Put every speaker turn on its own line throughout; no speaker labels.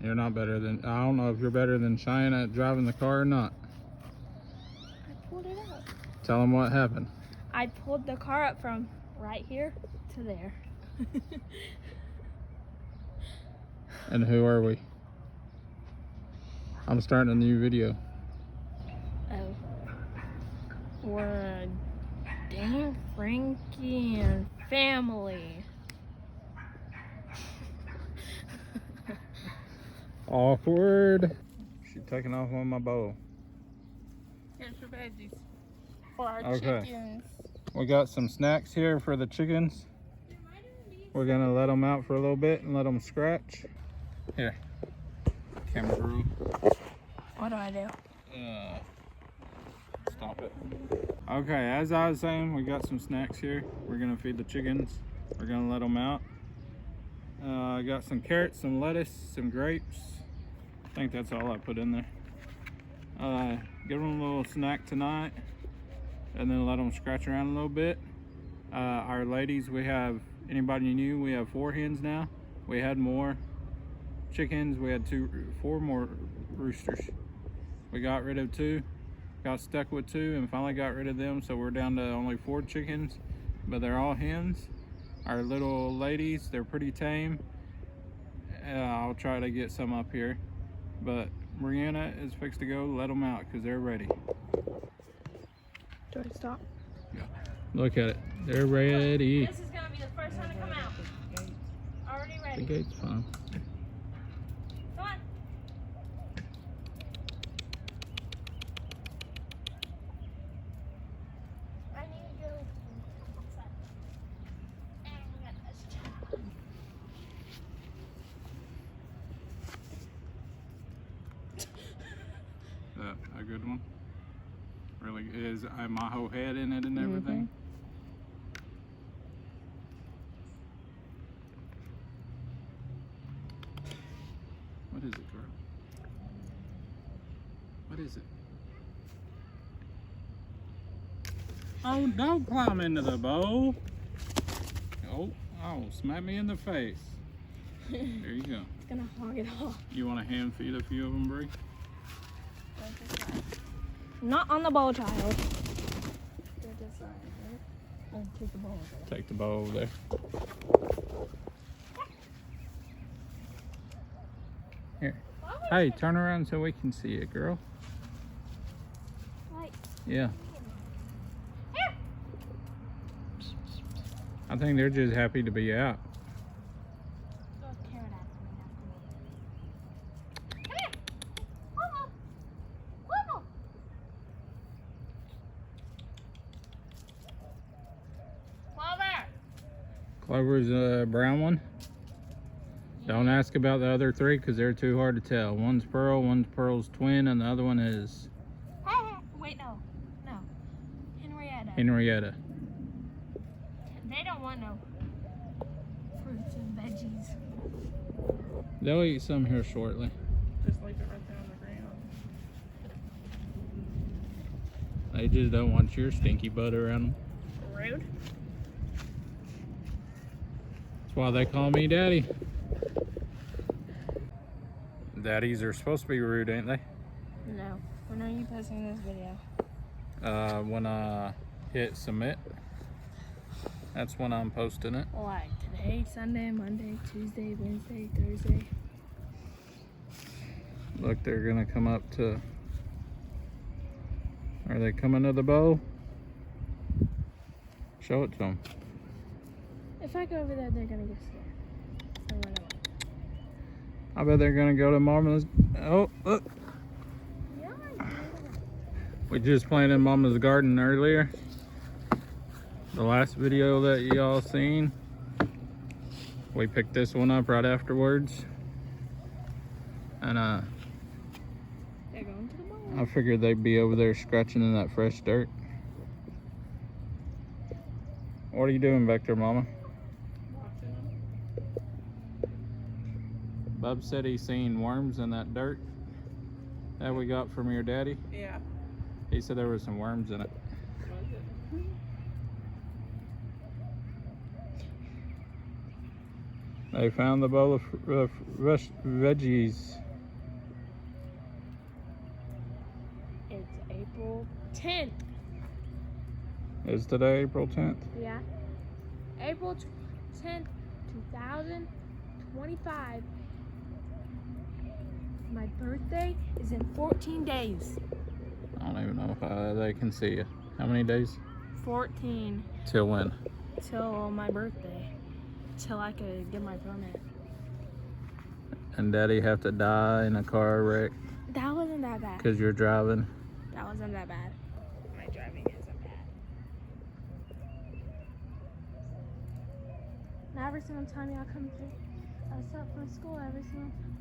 You're not better than, I don't know if you're better than Cheyenne at driving the car or not.
I pulled it up.
Tell them what happened.
I pulled the car up from right here to there.
And who are we? I'm starting a new video.
Oh. We're Dane Frankie and family.
Awkward. She's taking off on my bowl.
Here's your veggies for our
Okay.
chickens.
We got some snacks here for the chickens. We're gonna let them out for a little bit and let them scratch. Here, camera crew.
What do I do?
Stop it. Okay, as I was saying, we got some snacks here. We're gonna feed the chickens. We're gonna let them out. I got some carrots, some lettuce, some grapes. I think that's all I put in there. Give them a little snack tonight, and then let them scratch around a little bit. Our ladies, we have, anybody new, we have 4 hens now. We had more chickens. We had 4 more roosters. We got rid of 2, got stuck with 2, and finally got rid of them. So we're down to only 4 chickens, but they're all hens. Our little ladies, they're pretty tame. I'll try to get some up here, but Brianna is fixed to go. Let them out because they're ready.
Do I stop?
Yeah. Look at it. They're ready.
This is gonna be the first one to come out. Already ready.
The gate's fine.
Come on. I need to go outside. And we got this child.
A good one. Really is. I have my whole head in it and everything. What is it, girl? What is it? Oh, don't climb into the bowl. Oh, smack me in the face. There you go.
It's gonna hog it all.
You want to hand feed a few of them, Bree?
Not on the bowl, child. Oh, take the bowl over there.
Take the bowl over there. Here. Hey, turn around so we can see it, girl.
Like,
Yeah.
here.
I think they're just happy to be out.
Go tear it out. Come here. Whoa, whoa. Clover.
Clover's a brown one. Don't ask about the other 3 because they're too hard to tell. One's Pearl, one's Pearl's twin, and the other one is
Wait, no. Henrietta.
Henrietta.
They don't want no fruits and veggies.
They'll eat some here shortly.
Just leave it right there on the ground.
They just don't want your stinky butt around them.
Rude.
That's why they call me Daddy. Daddies are supposed to be rude, ain't they?
No. When are you posting this video?
When I hit submit, that's when I'm posting it.
Like today, Sunday, Monday, Tuesday, Wednesday, Thursday.
Look, they're gonna come up to, are they coming to the bowl? Show it to them.
If I go over there, they're gonna get scared. Or run away.
I bet they're gonna go to Mama's. Oh, look.
Yeah,
We just planted Mama's garden earlier. The last video that y'all seen. We picked this one up right afterwards. And
they're going to the bowl.
I figured they'd be over there scratching in that fresh dirt. What are you doing back there, Mama?
Watching them.
Bub said he seen worms in that dirt that we got from your daddy.
Yeah.
He said there were some worms in it.
Was it?
They found the bowl of veggies.
It's April 10th.
Is today April 10th?
Yeah. April 10th, 2025. My birthday is in 14 days.
I don't even know if they can see you. How many days?
14.
Till when?
Till my birthday. Till I could get my permit.
And Daddy have to die in a car wreck
That wasn't that bad.
because you're driving.
That wasn't that bad. My driving isn't bad. Now every single time y'all come through, stop from school, every single time,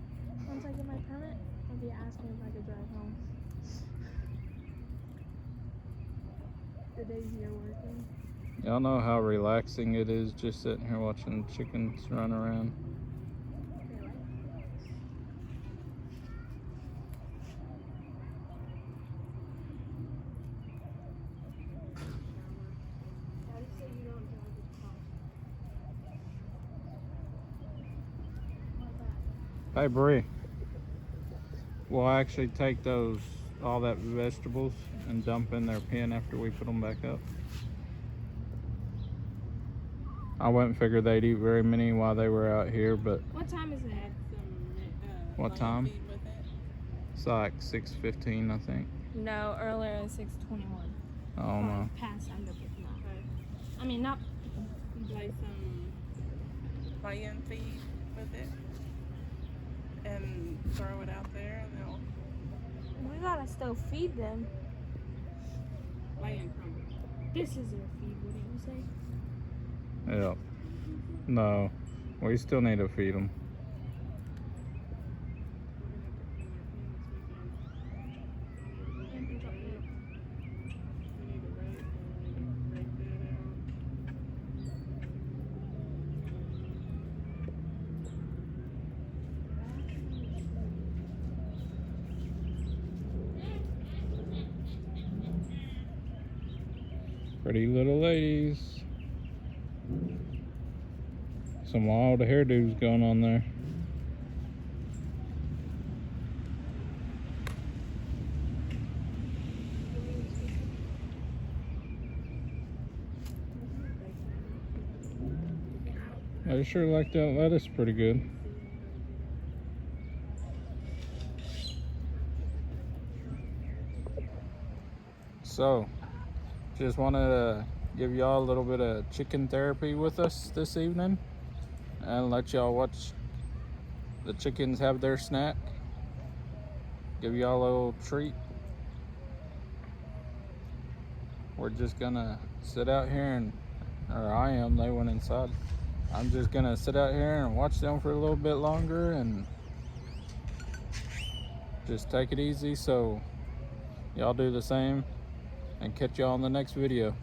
once I get my permit, I'll be asking if I could drive home. The days you're working.
Y'all know how relaxing it is just sitting here watching chickens run around.
Daddy said you don't drive this car.
Hey Bree, we'll actually take all that vegetables and dump in their pen after we put them back up. I wouldn't figure they'd eat very many while they were out here, but
What time is it?
Add some
What
lion
time?
feed with it.
it's like 6:15, I think.
No, earlier at 6:21.
Oh no.
Past under picking up.
Okay.
I mean, not.
Lay some lion feed with it and throw it out there, and they'll
We gotta still feed them.
lion crumble.
This is their feed, wouldn't you say?
Yeah. No, we still need to feed them. Pretty little ladies. Some wild hairdos going on there. I sure like that lettuce pretty good. So, just wanted to give y'all a little bit of chicken therapy with us this evening and let y'all watch the chickens have their snack. Give y'all a little treat. We're just gonna sit out here or I am, they went inside. I'm just gonna sit out here and watch them for a little bit longer and just take it easy. So y'all do the same and catch y'all on the next video.